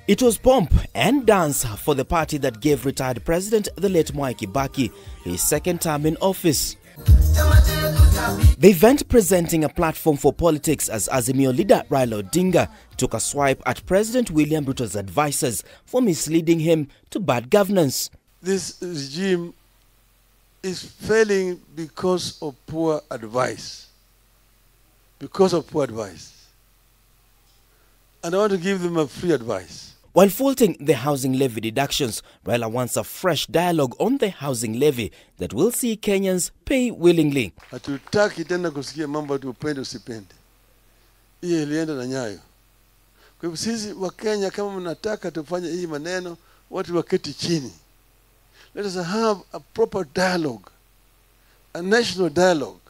It was pomp and dance for the party that gave retired President the late Mwai Kibaki his second term in office. The event presenting a platform for politics as Azimio leader Raila Odinga took a swipe at President William Ruto's advisors for misleading him to bad governance. This regime is failing because of poor advice. Because of poor advice. And I want to give them a free advice. While faulting the housing levy deductions, Raila wants a fresh dialogue on the housing levy that will see Kenyans pay willingly. Hatutaki tena kusikia mambo tu upende usipende. Hii ilienda na nyayo. Kwa hivyo sisi wa Kenya kama mnataka tufanye hii maneno, watu waketi chini. Let us have a proper dialogue, a national dialogue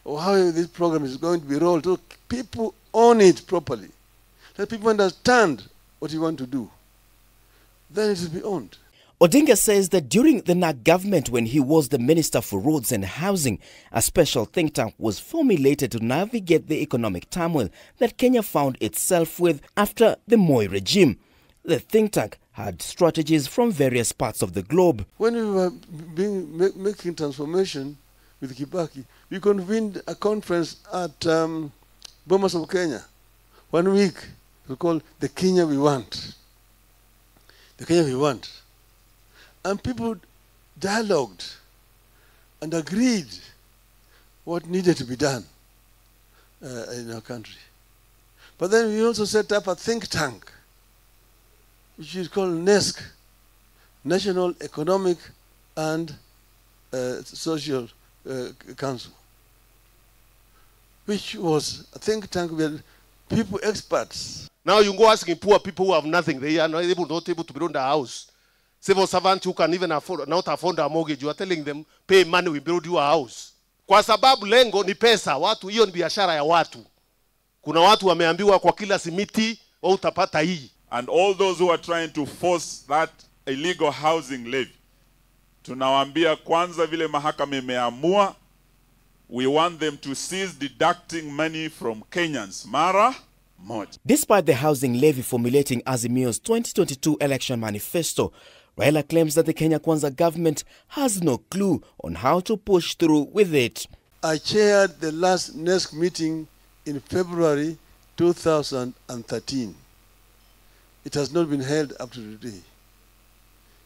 of how this program is going to be rolled so people own it properly. Let people understand what you want to do. Then it will be owned. Odinga says that during the NAC government, when he was the Minister for Roads and Housing, a special think tank was formulated to navigate the economic turmoil that Kenya found itself with after the Moi regime. The think tank had strategies from various parts of the globe. When we were making transformation with Kibaki, we convened a conference at Bomas of Kenya. 1 week. We call the Kenya we want. The Kenya we want. And people dialogued and agreed what needed to be done in our country. But then we also set up a think tank, which is called NESC, National Economic and Social Council, which was a think tank with people, experts. Now you go asking poor people who have nothing, they are not able to build a house. Civil servants who can even not afford a mortgage, you are telling them, pay money, we build you a house. Kwa sababu lengo ni pesa, watu hiyo ni biashara ya watu. Kuna watu wameambiwa kwa kila simiti, au utapata hii. And all those who are trying to force that illegal housing levy, tunawaambia kwanza vile mahakama imeamua, we want them to cease deducting money from Kenyans. Mara moja. Despite the housing levy formulating Azimio's 2022 election manifesto, Raila claims that the Kenya Kwanza government has no clue on how to push through with it. I chaired the last NESC meeting in February 2013. It has not been held up to today.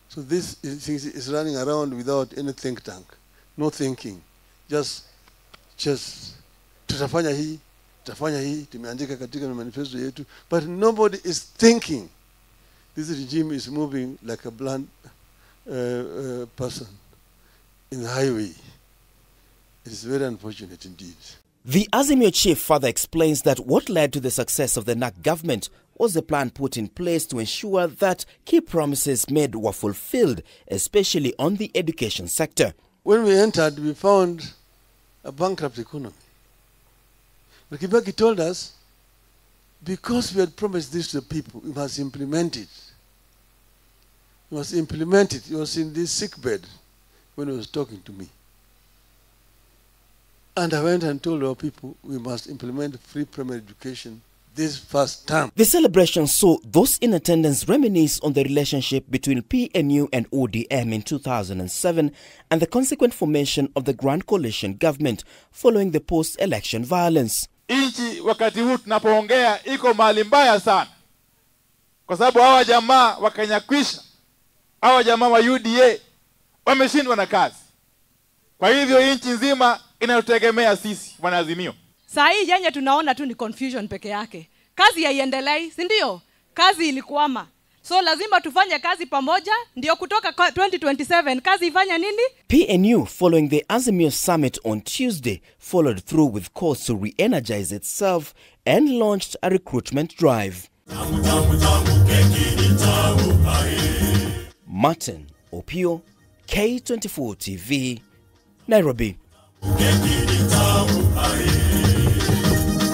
So this is running around without any think tank, no thinking, just tutafanya hii, tumeandika katika manifesto yetu, but nobody is thinking. This regime is moving like a blind person in the highway. It is very unfortunate indeed. The Azimio chief further explains that what led to the success of the NAC government was the plan put in place to ensure that key promises made were fulfilled, especially on the education sector. When we entered, we found a bankrupt economy. But Kibaki told us, because we had promised this to the people, we must implement it. We must implement it. He was in this sickbed when he was talking to me. And I went and told our people, we must implement free primary education this first term. The celebration saw those in attendance reminisce on the relationship between PNU and ODM in 2007 and the consequent formation of the Grand Coalition government following the post-election violence. Inchi wakati huu tunapoongea iko mahali mbaya sana. Kwa sababu hawa jamaa wakanyakwisha. Hawa jamaa wa UDA wameshindwa na kazi. Kwa hivyo inchi nzima inayotegemea sisi wana Azimio. Saa hii yenye tunaona tu ni confusion peke yake. Kazi haiendelei, si ndio? Kazi ilikwama. So lazima tufanye kazi pamoja ndio kutoka 2027 kazi ifanya nini? PNU, following the Azimio summit on Tuesday, followed through with calls to re-energize itself and launched a recruitment drive. Martin Opio, K24 TV, Nairobi.